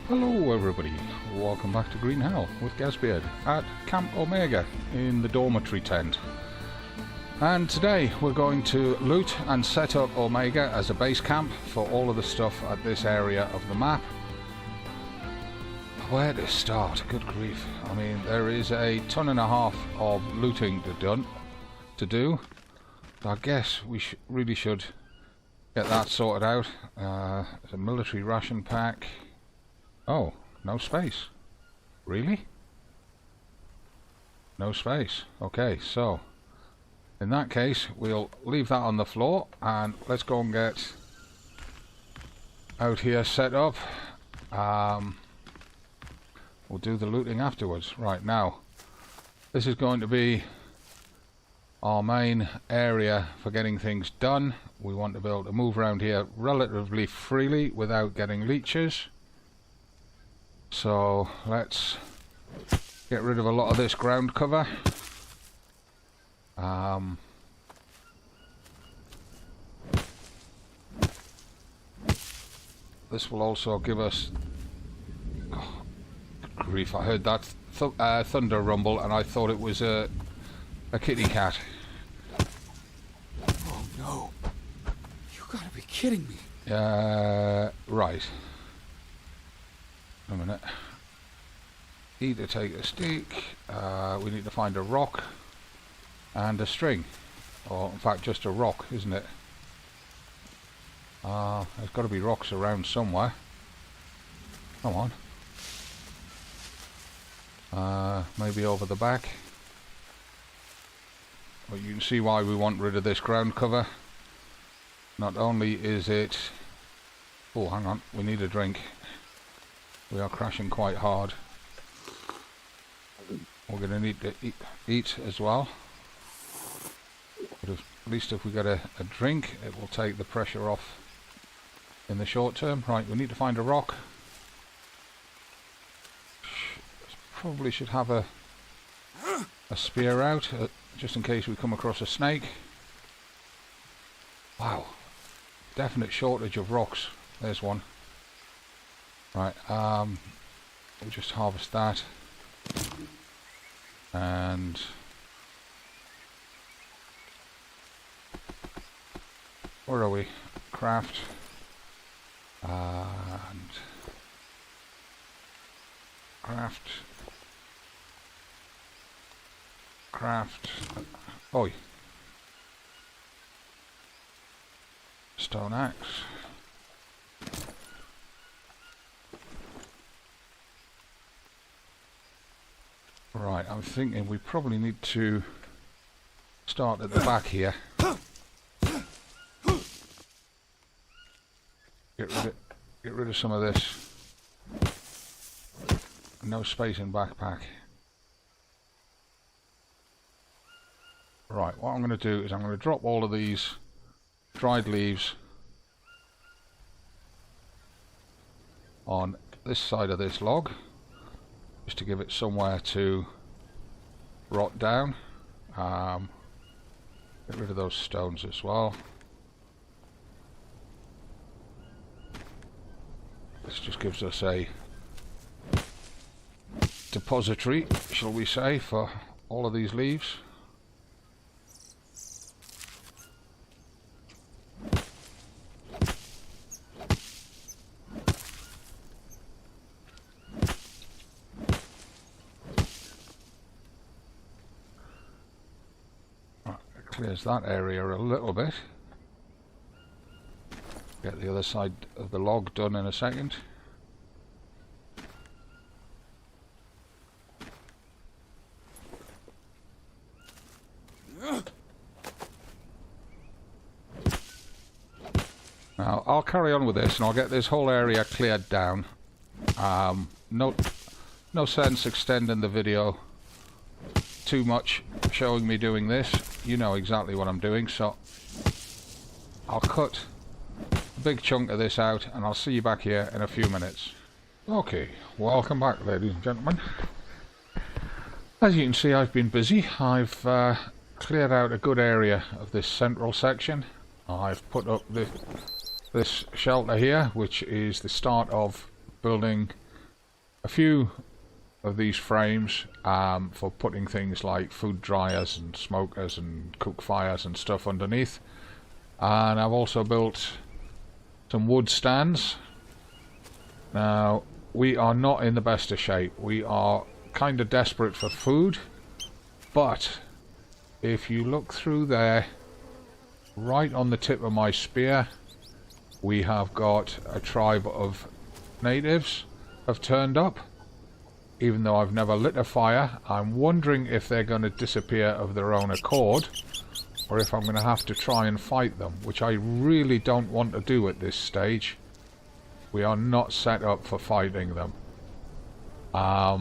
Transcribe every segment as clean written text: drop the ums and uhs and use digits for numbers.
Hello everybody, welcome back to Green Hell with Gazbeard at Camp Omega in the dormitory tent. And today we're going to loot and set up Omega as a base camp for all of the stuff at this area of the map. Where to start? Good grief. I mean, there is a ton and a half of looting to do. I guess we really should get that sorted out. There's a military ration pack. Oh, no space. Really? No space. Okay, so in that case we'll leave that on the floor and let's go and get out here set up. We'll do the looting afterwards. Right, now this is going to be our main area for getting things done. We want to be able to move around here relatively freely without getting leeches. So let's get rid of a lot of this ground cover. This will also give us... Oh, good grief, I heard that thunder rumble and I thought it was a kitty cat. Oh no. You gotta be kidding me. Right. A minute. Need to take a stick. We need to find a rock and a string. Or in fact just a rock, isn't it? There's got to be rocks around somewhere. Come on. Maybe over the back. Well, you can see why we want rid of this ground cover. Not only is it... Oh, hang on. We need a drink. We are crashing quite hard. We're going to need to eat as well. But at least if we get a drink, it will take the pressure off in the short term. Right, we need to find a rock. Probably should have a spear out, just in case we come across a snake. Wow. Definite shortage of rocks. There's one. Right, we'll just harvest that, and where are we? Craft, and craft, oi, stone axe. Right, I'm thinking we probably need to start at the back here. Get rid of some of this. No space in backpack. Right, what I'm going to do is I'm going to drop all of these dried leaves on this side of this log, just to give it somewhere to rot down. Get rid of those stones as well. This just gives us a depository, shall we say, for all of these leaves. Clears that area a little bit. Get the other side of the log done in a second. Now I'll carry on with this and I'll get this whole area cleared down. No sense extending the video too much showing me doing this. You know exactly what I'm doing, so I'll cut a big chunk of this out and I'll see you back here in a few minutes. Okay, welcome back ladies and gentlemen. As you can see, I've been busy. I've cleared out a good area of this central section. I've put up this shelter here, which is the start of building a few of these frames for putting things like food dryers and smokers and cook fires and stuff underneath. And I've also built some wood stands. Now, we are not in the best of shape. We are kind of desperate for food, but if you look through there, right on the tip of my spear, we have got a tribe of natives have turned up. Even though I've never lit a fire, I'm wondering if they're going to disappear of their own accord, or if I'm going to have to try and fight them, which I really don't want to do at this stage. We are not set up for fighting them. I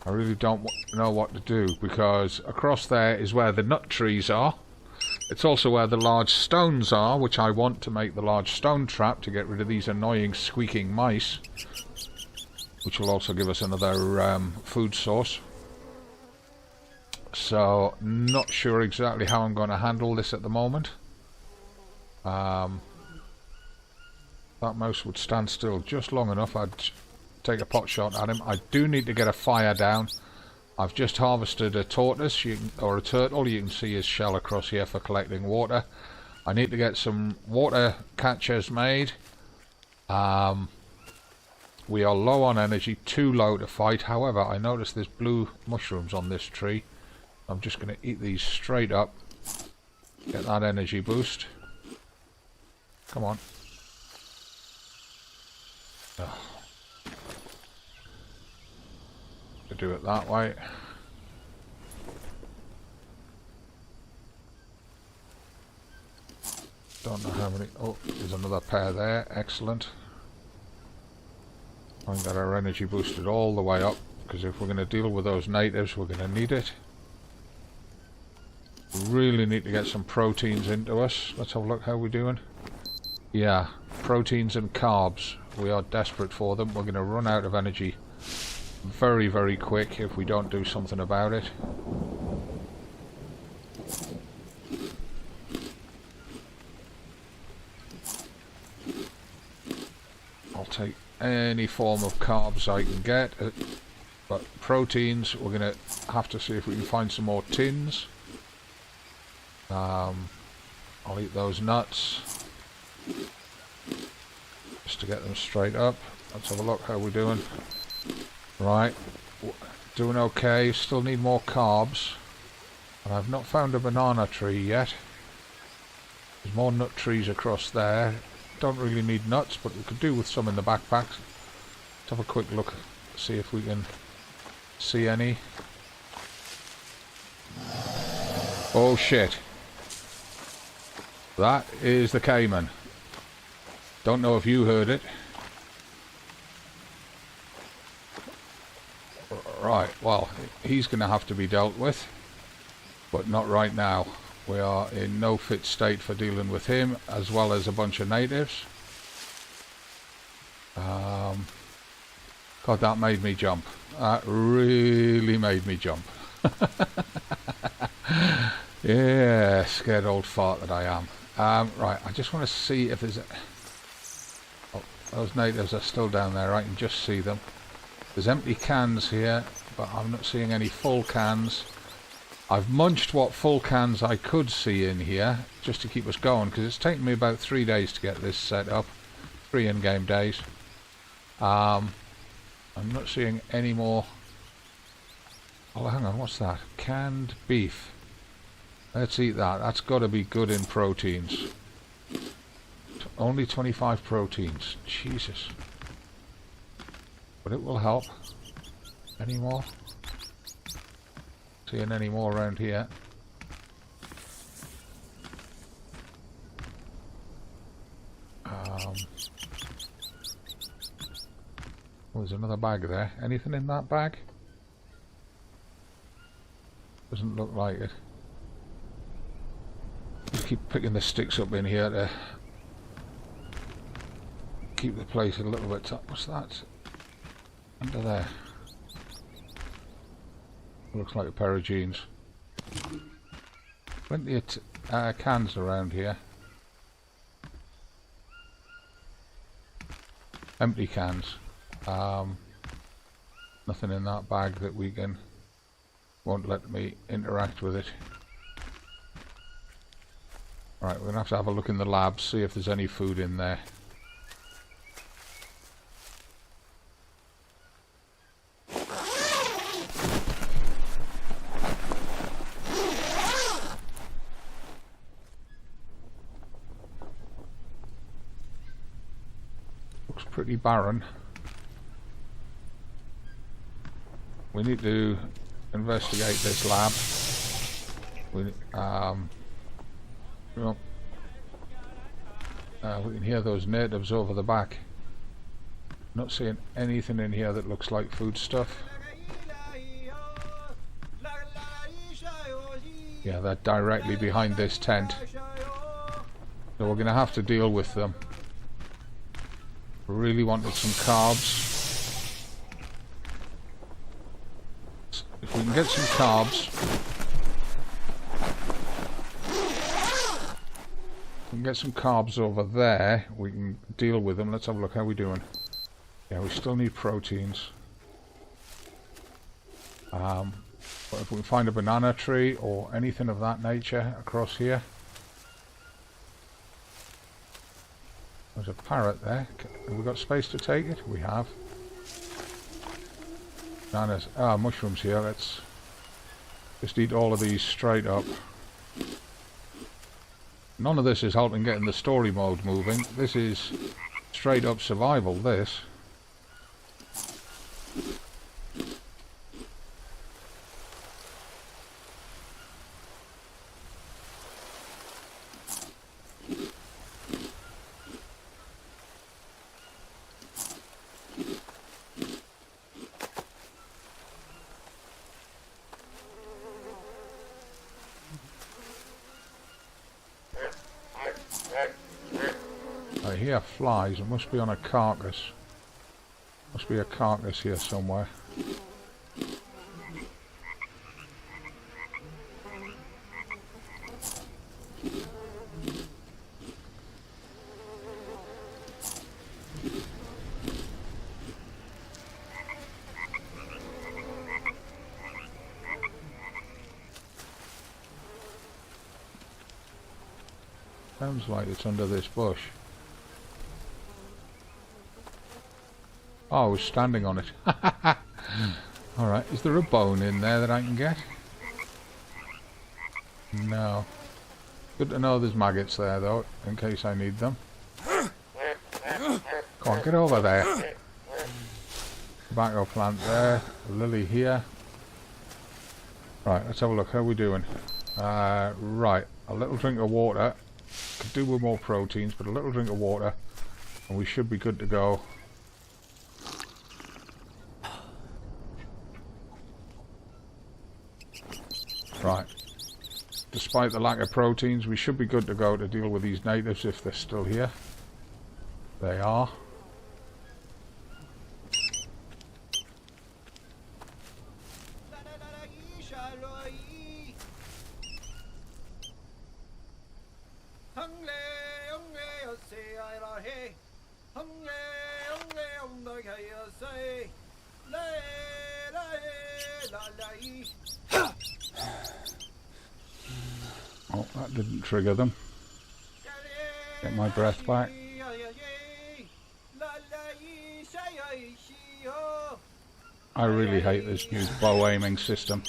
really don't know what to do, because across there is where the nut trees are. It's also where the large stones are, which I want to make the large stone trap to get rid of these annoying squeaking mice, which will also give us another food source. So, not sure exactly how I'm going to handle this at the moment. That mouse would stand still just long enough. I'd take a pot shot at him. I do need to get a fire down. I've just harvested a tortoise, or a turtle. You can see his shell across here for collecting water. I need to get some water catchers made. We are low on energy, too low to fight. However, I noticed there's blue mushrooms on this tree. I'm just going to eat these straight up. Get that energy boost. Come on. Oh. To do it that way. Don't know how many. Oh, there's another pair there. Excellent. I've got our energy boosted all the way up, because if we're going to deal with those natives, we're going to need it. Really need to get some proteins into us. Let's have a look how we're doing. Yeah, proteins and carbs. We are desperate for them. We're going to run out of energy very, very quick if we don't do something about it. I'll take any form of carbs I can get, but proteins, we're going to have to see if we can find some more tins. I'll eat those nuts just to get them straight up. Let's have a look how we're doing. Right, doing okay. Still need more carbs, and I've not found a banana tree yet. There's more nut trees across there. Don't really need nuts, but we could do with some in the backpack. Let's have a quick look, see if we can see any. Oh shit. That is the caiman. Don't know if you heard it. Right, well, he's going to have to be dealt with, but not right now. We are in no fit state for dealing with him, as well as a bunch of natives. God, that made me jump. That really made me jump. Yeah, scared old fart that I am. Right, I just want to see if there's oh, those natives are still down there. I can just see them. There's empty cans here, but I'm not seeing any full cans. I've munched what full cans I could see in here, just to keep us going, because it's taken me about 3 days to get this set up. 3 in-game days. I'm not seeing any more. Oh, hang on, what's that? Canned beef. Let's eat that. That's got to be good in proteins. Only 25 proteins. Jesus. But it will help. Any more? Seeing any more around here? Oh, there's another bag there. Anything in that bag? Doesn't look like it. Just keep picking the sticks up in here to keep the place a little bit up. What's that? Under there. Looks like a pair of jeans. Plenty of cans around here. Empty cans. Nothing in that bag that we can... won't let me interact with it. Right, we're going to have a look in the lab, see if there's any food in there. Looks pretty barren. We need to investigate this lab. We we can hear those natives over the back. Not seeing anything in here that looks like food stuff. Yeah, they're directly behind this tent. So we're going to have to deal with them. Really wanted some carbs. If we can get some carbs, over there, we can deal with them. Let's have a look. How we doing? Yeah, we still need proteins. But if we can find a banana tree or anything of that nature across here. There's a parrot there. Have we got space to take it? We have. Bananas. Ah, mushrooms here. Let's just eat all of these straight up. None of this is helping getting the story mode moving. This is straight up survival, this. I hear flies. It must be on a carcass. Must be a carcass here somewhere. Sounds like it's under this bush. Oh, I was standing on it. Alright, is there a bone in there that I can get? No. Good to know there's maggots there though, in case I need them. Come on, get over there. Tobacco plant there, a lily here. Right, let's have a look. How are we doing? Right, a little drink of water. Could do with more proteins, but a little drink of water and we should be good to go. Right. Despite the lack of proteins, we should be good to go to deal with these natives if they're still here. They are. Oh, that didn't trigger them. Get my breath back. I really hate this new bow aiming system.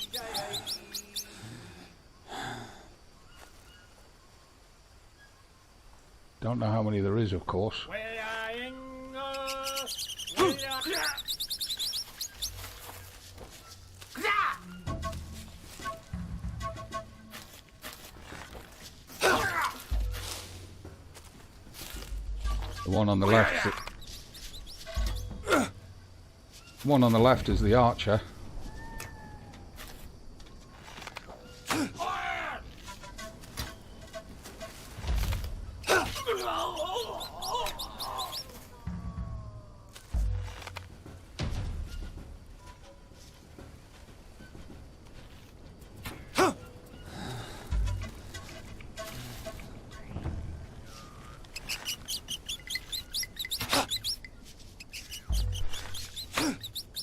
Don't know how many there is, of course. The one on the left. The one on the left is the archer.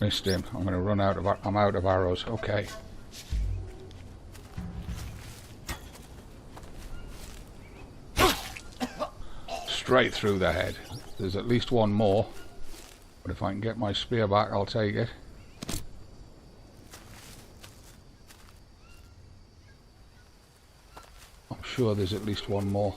Missed him. I'm going to run out of... I'm out of arrows. Okay. Straight through the head. There's at least one more. But if I can get my spear back, I'll take it. I'm sure there's at least one more.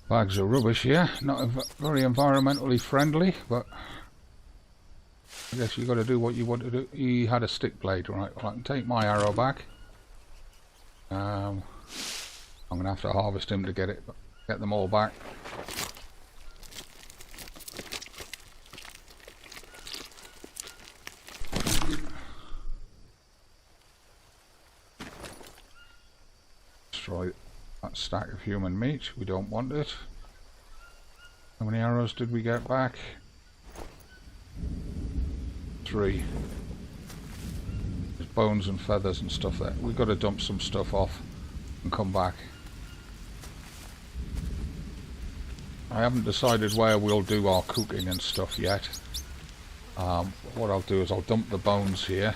Bags of rubbish here. Not very environmentally friendly, but I guess you've got to do what you want to do. He had a stick blade, right? Well, I can take my arrow back. I'm going to have to harvest him to get them all back. Destroy that stack of human meat. We don't want it. How many arrows did we get back? 3. There's bones and feathers and stuff there. We've got to dump some stuff off and come back. I haven't decided where we'll do our cooking and stuff yet. What I'll do is I'll dump the bones here.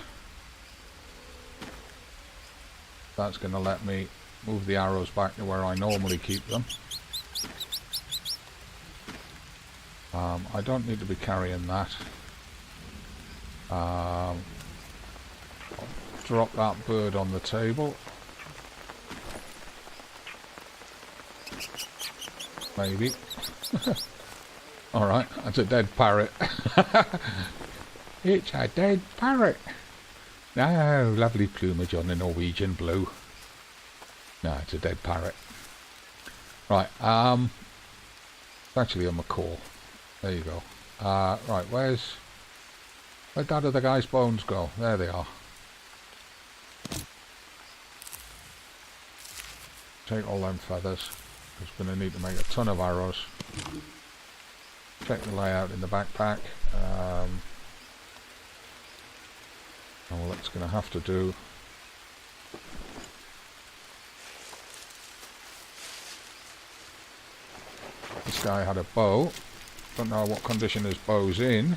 That's going to let me move the arrows back to where I normally keep them. I don't need to be carrying that. I'll drop that bird on the table. Maybe. Alright, that's a dead parrot. It's a dead parrot. No, lovely plumage on the Norwegian blue. No, it's a dead parrot. Right, it's actually a macaw. There you go. Right, where'd that other guy's bones go? There they are. Take all them feathers. Just going to need to make a ton of arrows. Check the layout in the backpack. All that's going to have to do. This guy had a bow. Don't know what condition his bow's in.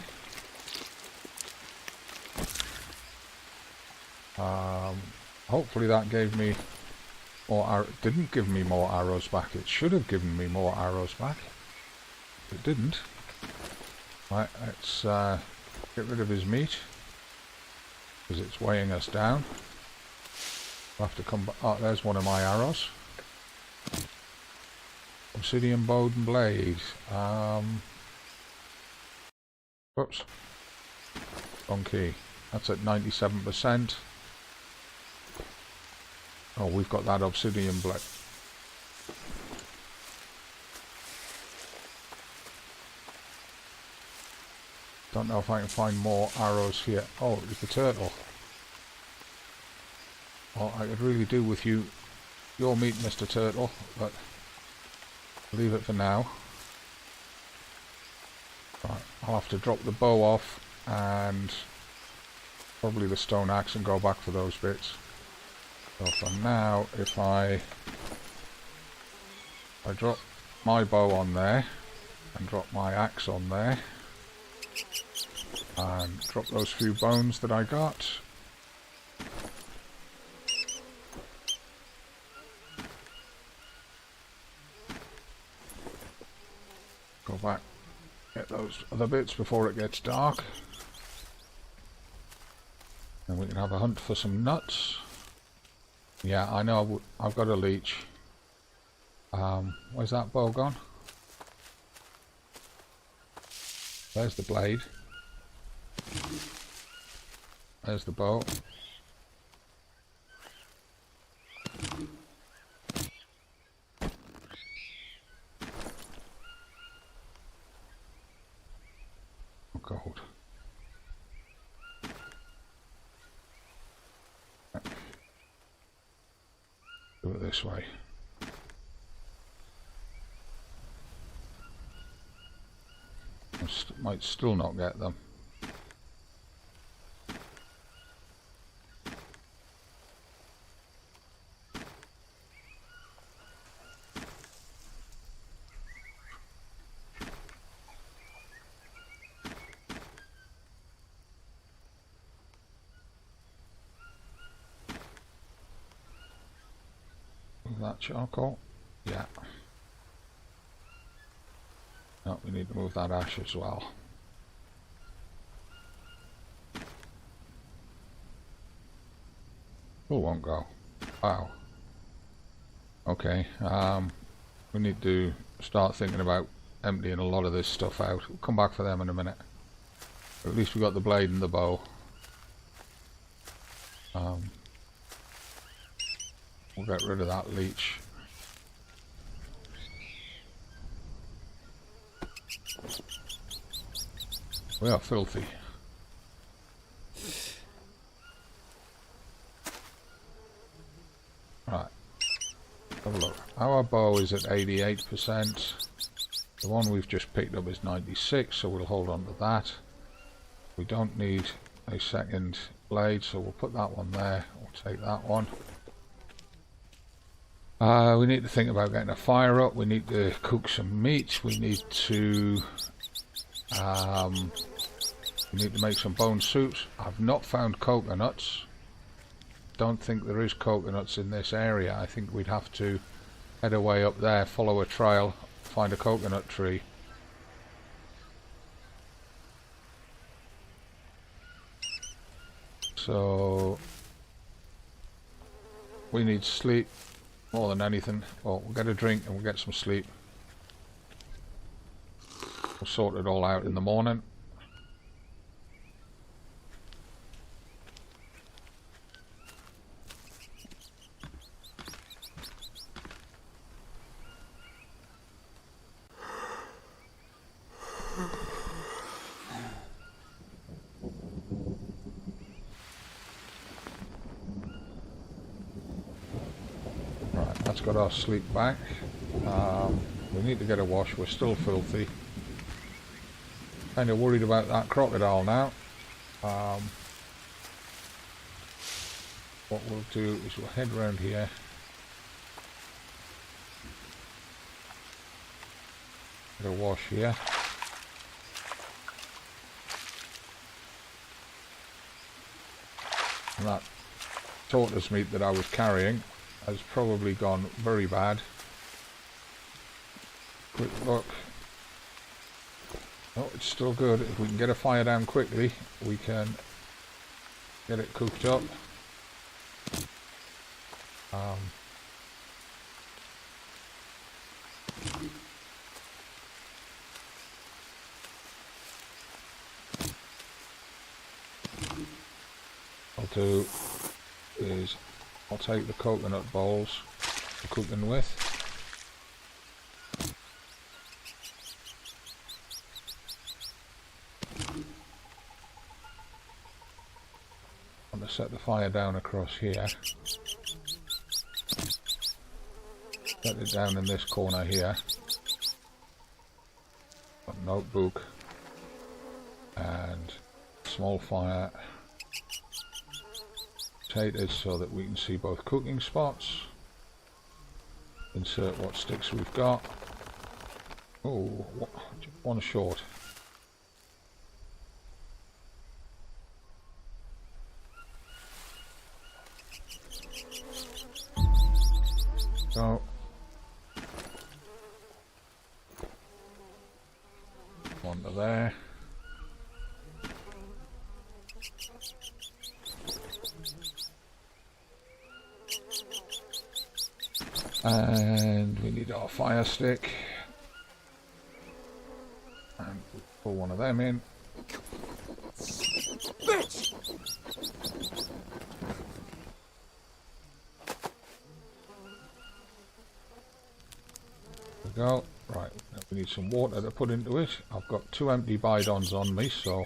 Hopefully that gave me more didn't give me more arrows back. It should have given me more arrows back. It didn't. Right, let's get rid of his meat because it's weighing us down. I'll have to come back. Oh, there's one of my arrows. Obsidian bowed and blade. Oops. Wrong key. That's at 97%. Oh, we've got that obsidian blade. Don't know if I can find more arrows here. Oh, it's the turtle. Well, I could really do with your meat, Mr. Turtle, but leave it for now. Right, I'll have to drop the bow off and probably the stone axe and go back for those bits. So for now, if I drop my bow on there and drop my axe on there and drop those few bones that I got. Go back, get those other bits before it gets dark. And we can have a hunt for some nuts. Yeah, I know I've got a leech. Where's that bow gone? There's the blade. There's the bow. Oh, gold. Do it this way. Might still not get them. that charcoal? Yeah. No, we need to move that ash as well. Oh, won't go. Wow. Okay, we need to start thinking about emptying a lot of this stuff out. We'll come back for them in a minute. But at least we got the blade and the bow. We'll get rid of that leech. We are filthy. Right. Have a look. Our bow is at 88%. The one we've just picked up is 96, so we'll hold on to that. We don't need a second blade, so we'll put that one there. We'll take that one. We need to think about getting a fire up. We need to cook some meat. We need to make some bone soups. I've not found coconuts. Don't think there is coconuts in this area. I think we'd have to head away up there, follow a trail, find a coconut tree. So we need sleep more than anything. Well, we'll get a drink and we'll get some sleep. We'll sort it all out in the morning. That's got our sleep back. We need to get a wash. We're still filthy. Kind of worried about that crocodile now. What we'll do is we'll head round here. Get a wash here. And that tortoise meat that I was carrying has probably gone very bad. Quick look. Oh, it's still good. If we can get a fire down quickly, we can get it cooked up. I'll do is I'll take the coconut bowls for cooking with. I'm going to set the fire down across here. Set it down in this corner here. A notebook and small fire. Potatoes so that we can see both cooking spots. Insert what sticks we've got. Oh, one short. So one to there. And we need our fire stick. And we'll pull one of them in. Bitch! There we go. Right, now we need some water to put into it. I've got 2 empty bidons on me, so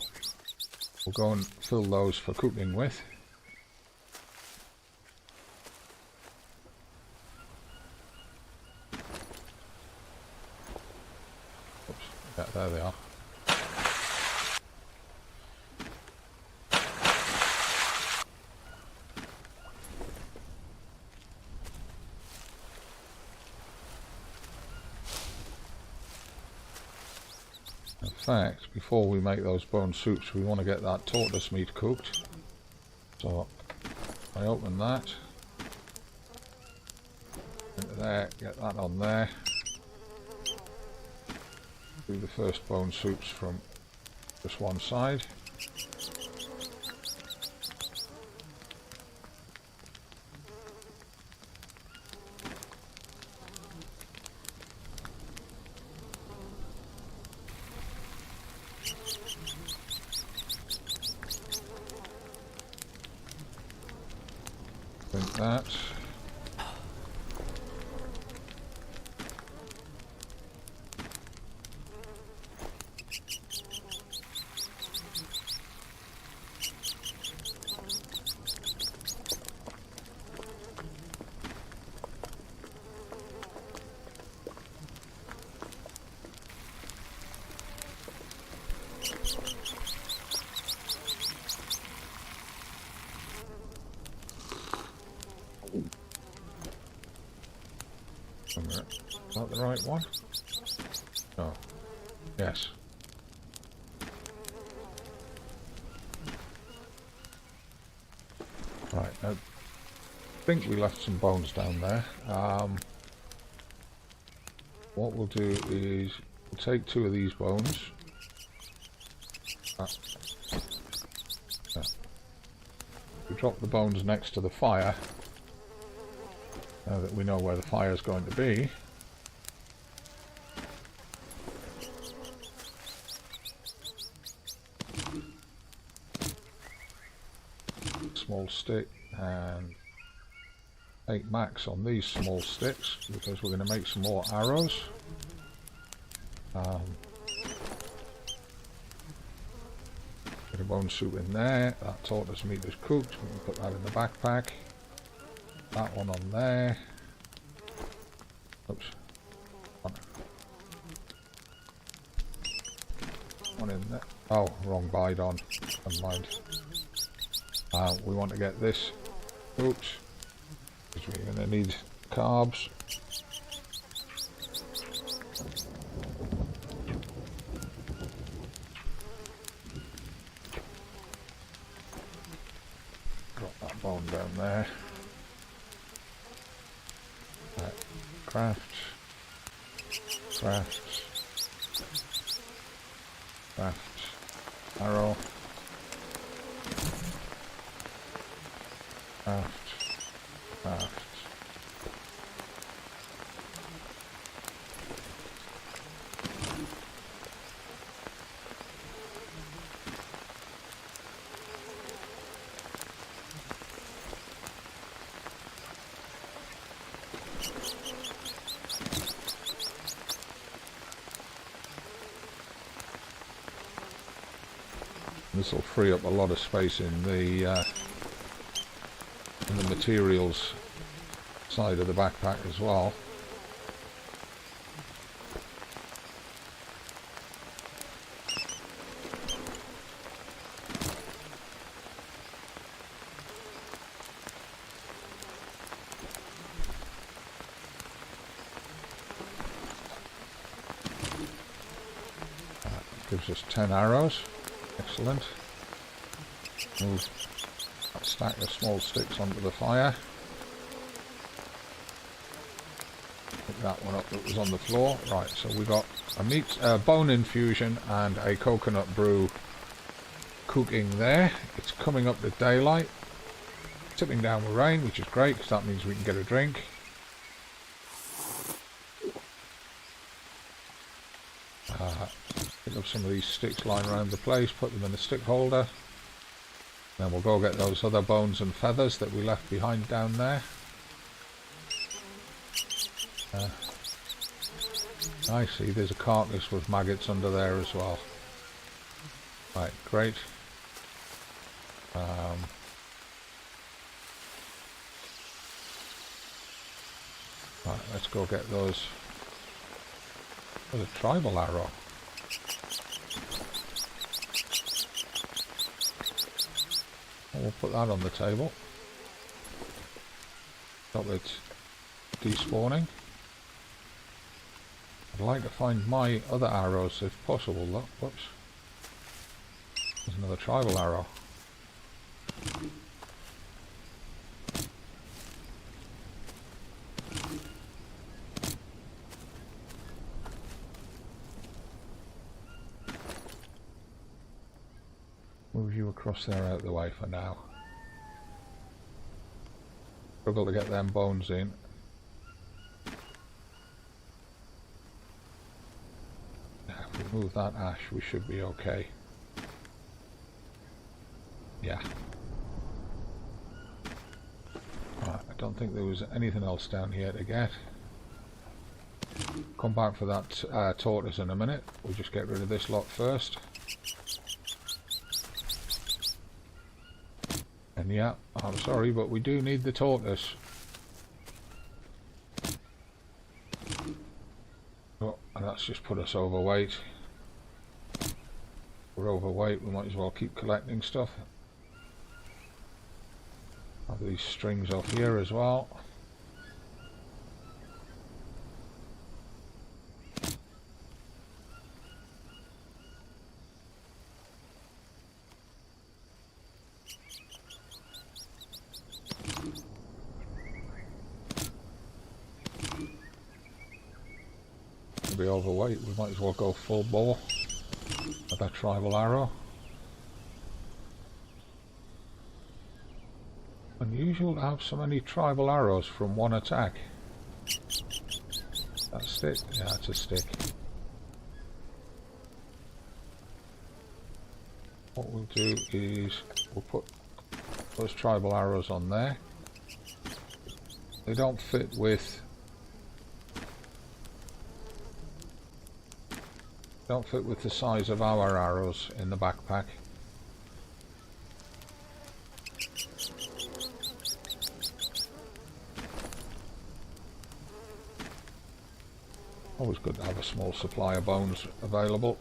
we'll go and fill those for cooking with. Yeah, there they are. In fact, before we make those bone soups, we want to get that tortoise meat cooked. So I open that. Into there, get that on there. Do the first bone soups from just one side. Think that. Is that the right one? Oh, yes. Right, I think we left some bones down there. What we'll do is we'll take 2 of these bones. We drop the bones next to the fire. Now that we know where the fire is going to be. Small stick, and 8 max on these small sticks because we're going to make some more arrows. Bit of bone soup in there. That tortoise meat is cooked. We can put that in the backpack. That one on there. Oops. One in there. Oh, wrong bide on. Never mind. We want to get this. Oops. Because we're going to need carbs. Drop that bone down there. Craft, arrow, craft. This will free up a lot of space in the materials side of the backpack as well. Gives us 10 arrows. Excellent. Move that stack of small sticks onto the fire. Pick that one up that was on the floor. Right, so we got a bone infusion and a coconut brew cooking there. It's coming up to daylight. Tipping down with rain, which is great because that means we can get a drink. Pick up some of these sticks lying around the place, put them in a stick holder. Then we'll go get those other bones and feathers that we left behind down there. I see there's a carcass with maggots under there as well. Right, great. Right, let's go get those. There's a tribal arrow. We'll put that on the table. Stop it despawning. I'd like to find my other arrows if possible. Look, whoops. There's another tribal arrow. cross there out of the way for now. Struggle to get them bones in. Now, if we move that ash, we should be okay. Yeah. Right, I don't think there was anything else down here to get. Come back for that tortoise in a minute. We'll just get rid of this lot first. And yeah, I'm sorry, but we do need the tortoise. Oh, and that's just put us overweight. We're overweight, we might as well keep collecting stuff. Have these strings off here as well. Be overweight, we might as well go full bore with that tribal arrow. Unusual to have so many tribal arrows from one attack. That stick? Yeah, it's a stick. What we'll do is we'll put those tribal arrows on there. They don't fit with the size of our arrows in the backpack. Always good to have a small supply of bones available.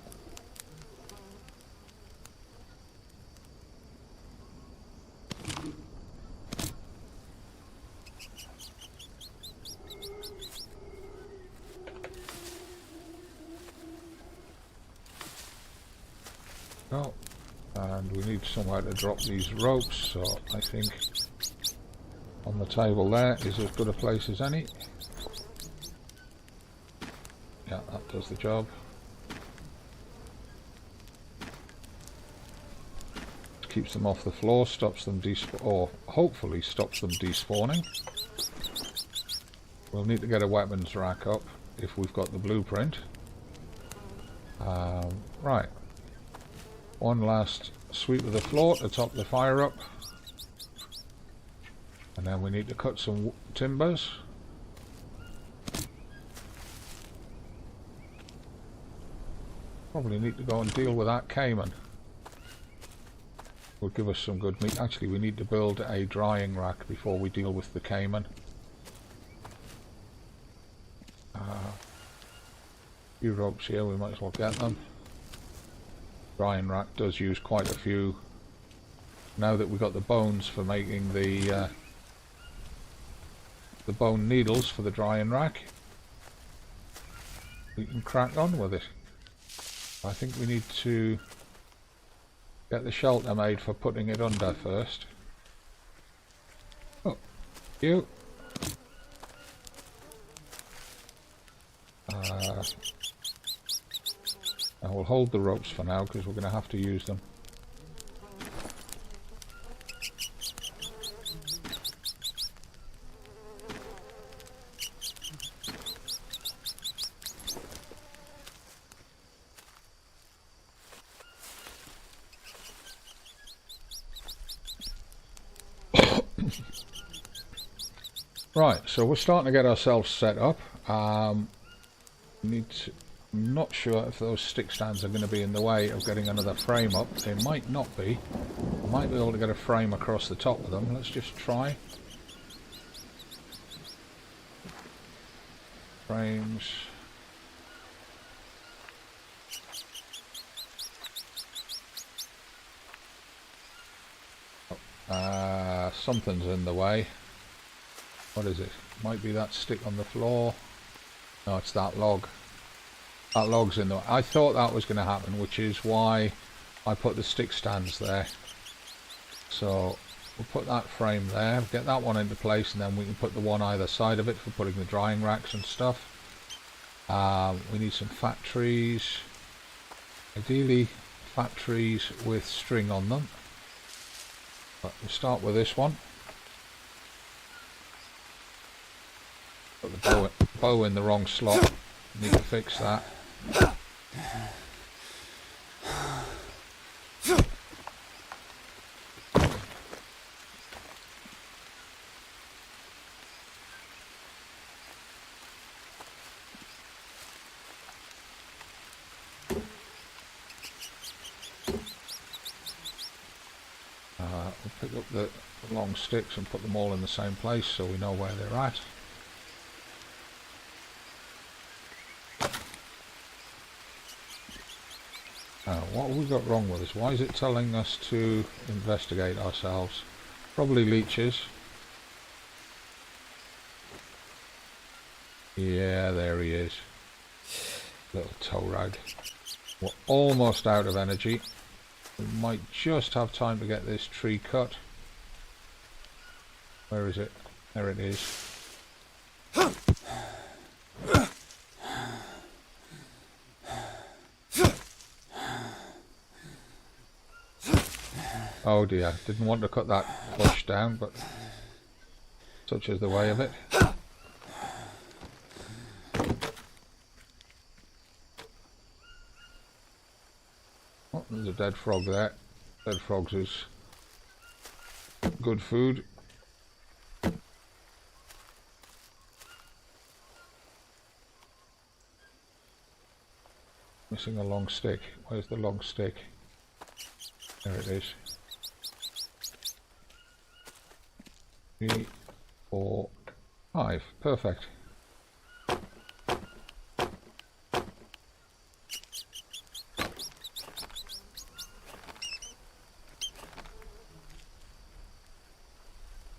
Oh, and we need somewhere to drop these ropes, so I think on the table there is as good a place as any. Yeah, that does the job. Keeps them off the floor, stops them or hopefully stops them despawning. We'll need to get a weapons rack up if we've got the blueprint. Right. One last sweep of the floor to top the fire up. And then we need to cut some timbers. Probably need to go and deal with that caiman. Will give us some good meat. Actually, we need to build a drying rack before we deal with the caiman. Few ropes here, we might as well get them. Drying rack does use quite a few. Now that we've got the bones for making the bone needles for the drying rack, we can crack on with it. I think we need to get the shelter made for putting it under first. Oh, you. And we'll hold the ropes for now because we're going to have to use them. Right, so we're starting to get ourselves set up. Need to, I'm not sure if those stick stands are going to be in the way of getting another frame up. They might not be. I might be able to get a frame across the top of them. Let's just try. Frames. Something's in the way. What is it? Might be that stick on the floor. No, it's that log. That log's in the way. I thought that was going to happen, which is why I put the stick stands there. So we'll put that frame there, get that one into place, and then we can put the one either side of it for putting the drying racks and stuff. We need some fat trees. Ideally fat trees with string on them. But we start with this one. Put the bow in the wrong slot. Need to fix that. We'll pick up the long sticks and put them all in the same place so we know where they're at. What have we got wrong with this? Why is it telling us to investigate ourselves? Probably leeches. Yeah, there he is. Little tow rag. We're almost out of energy. We might just have time to get this tree cut. Where is it? There it is. Oh dear, didn't want to cut that bush down, but such is the way of it. Oh, there's a dead frog there. Dead frogs is good food. Missing a long stick. Where's the long stick? There it is. 3, 4, 5. Perfect.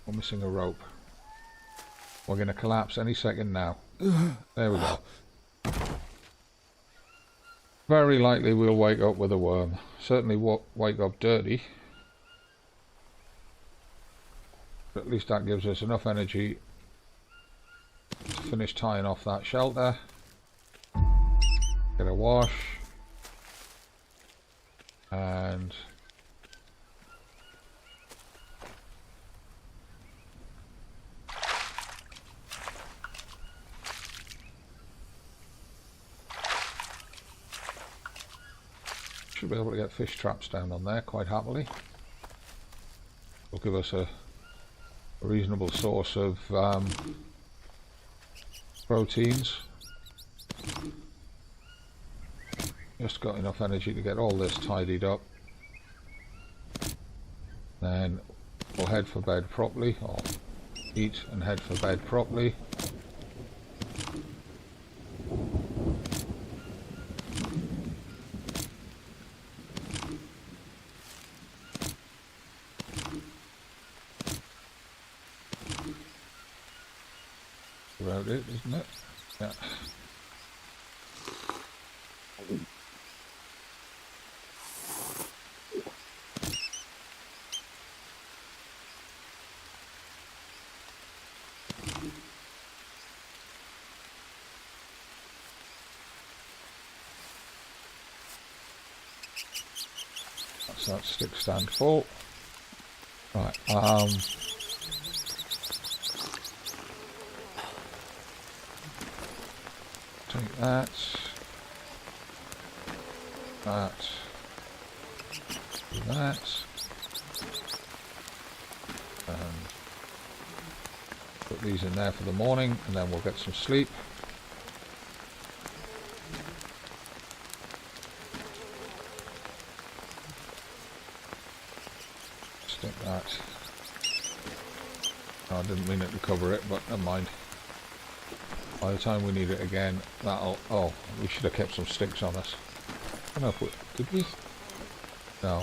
We're missing a rope. We're going to collapse any second now. There we go. Very likely we'll wake up with a worm. Certainly won't wake up dirty. But at least that gives us enough energy to finish tying off that shelter. Get a wash. And should be able to get fish traps down on there quite happily. Will give us a reasonable source of proteins. Just got enough energy to get all this tidied up. Then we'll head for bed properly, or eat and head for bed properly. About it, isn't it? Yeah. That's that stick stand full. Right, take that, do that, and put these in there for the morning, and then we'll get some sleep. Stick that. Oh, I didn't mean it to cover it, but never mind. By the time we need it again, that'll... Oh, we should have kept some sticks on us. I don't know if we... Did we? No.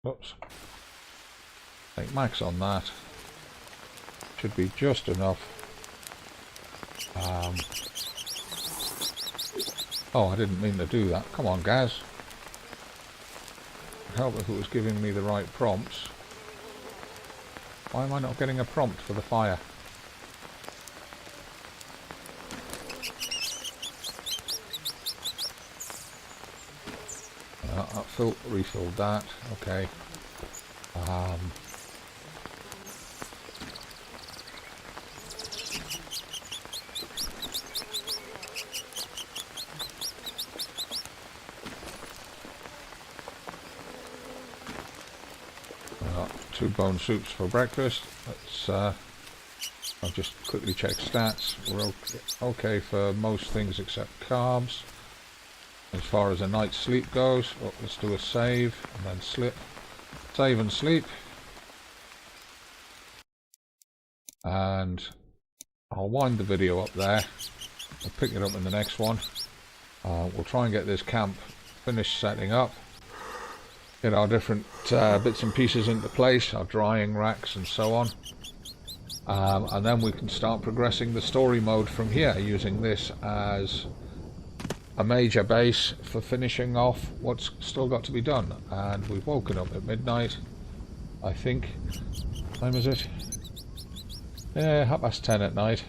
Oops. Take max on that. Should be just enough. Oh, I didn't mean to do that. Come on, Gaz. It'd help if it was giving me the right prompts. Why am I not getting a prompt for the fire? Refilled that. Okay. Two bone soups for breakfast. Let's I'll just quickly check stats. We're okay for most things except carbs. As far as a night's sleep goes, let's do a save and then save and sleep. And I'll wind the video up there. I'll pick it up in the next one. We'll try and get this camp finished setting up. Get our different bits and pieces into place, our drying racks and so on. And then we can start progressing the story mode from here, using this as a major base for finishing off what's still got to be done. And we've woken up at midnight, I think. What time is it? Yeah, 10:30 at night.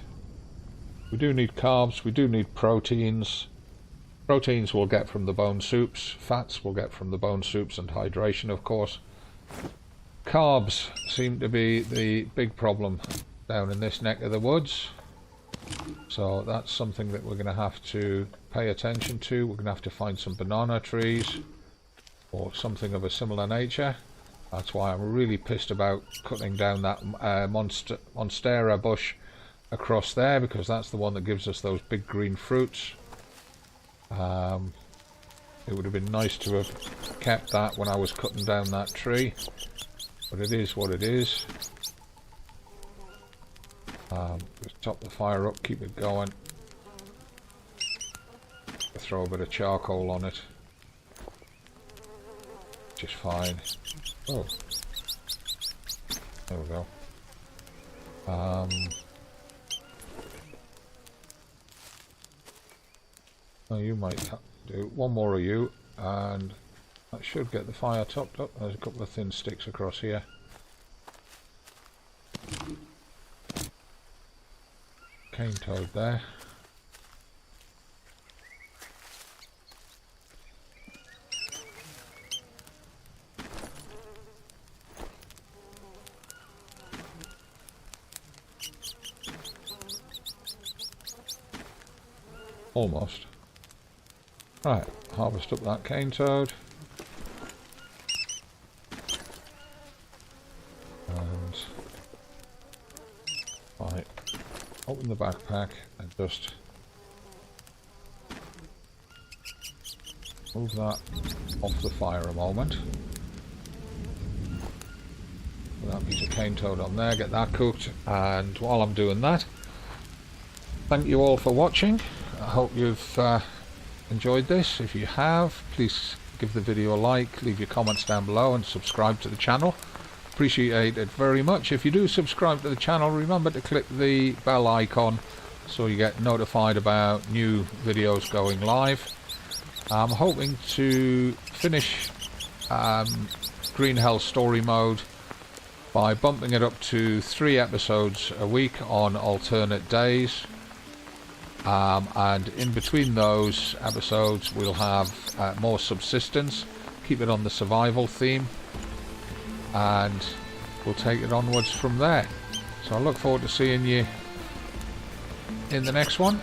We do need carbs, we do need proteins. Proteins we'll get from the bone soups, fats we'll get from the bone soups, and hydration, of course. Carbs seem to be the big problem down in this neck of the woods, so that's something that we're going to have to pay attention to. We're going to have to find some banana trees or something of a similar nature. That's why I'm really pissed about cutting down that monstera bush across there, because that's the one that gives us those big green fruits. It would have been nice to have kept that when I was cutting down that tree, but it is what it is. Just top the fire up, keep it going. Throw a bit of charcoal on it. Just fine. Oh, there we go. Oh, you might do one more of you, and that should get the fire topped up. There's a couple of thin sticks across here. Cane toad there. Almost. Right, harvest up that cane toad. And right, open the backpack and just move that off the fire a moment. Put that piece of cane toad on there, get that cooked, and while I'm doing that, thank you all for watching. I hope you've enjoyed this. If you have, please give the video a like, leave your comments down below, and subscribe to the channel. Appreciate it very much. If you do subscribe to the channel, remember to click the bell icon so you get notified about new videos going live. I'm hoping to finish Green Hell story mode by bumping it up to 3 episodes a week on alternate days. And in between those episodes we'll have more subsistence, keep it on the survival theme, and we'll take it onwards from there. So I look forward to seeing you in the next one.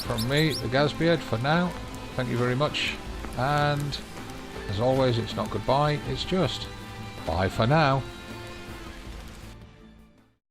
From me, the Gazbeard, for now, thank you very much, and as always, it's not goodbye, it's just bye for now.